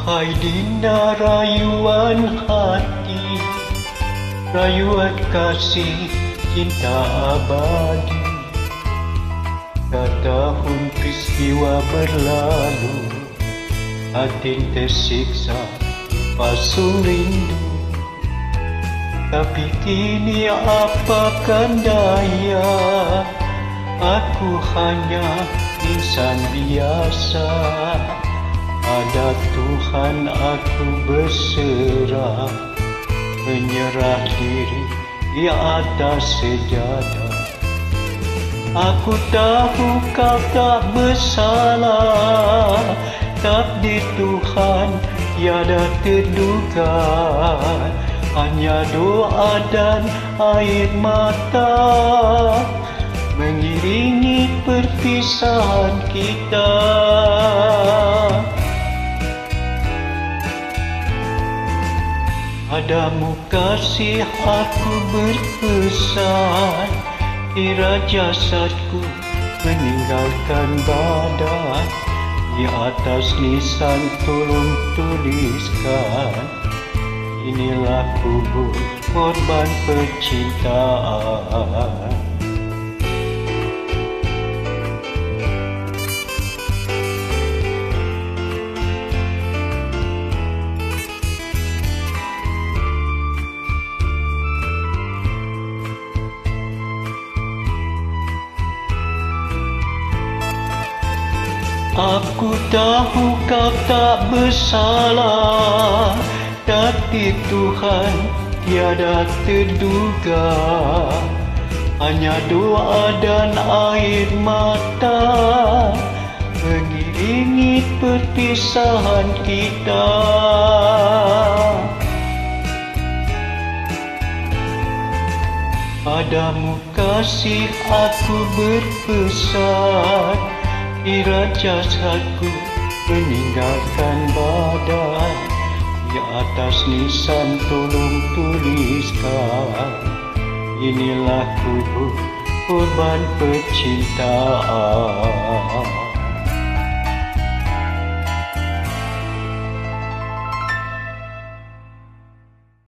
Hai Dinda rayuan hati, rayuan kasih cinta abadi. Setahun peristiwa berlalu, hati tersiksa palsu rindu. Tapi kini apakan daya, aku hanya insan biasa. Pada Tuhan aku berserah, menyerah diri di atas sejadah. Aku tahu kau tak bersalah, takdir Tuhan tiada terduga. Hanya doa dan air mata mengiringi perpisahan kita. Padamu kasih aku berpesan, kira jasadku meninggalkan badan. Di atas nisan tolong tuliskan, inilah kubur korban percintaan. Aku tahu kau tak bersalah, takdir Tuhan tiada terduga. Hanya doa dan air mata mengiringi perpisahan kita. Padamu kasih aku berpesan, kira jasadku meninggalkan badan. Di atas nisan tolong tuliskan, inilah kubur korban percintaan.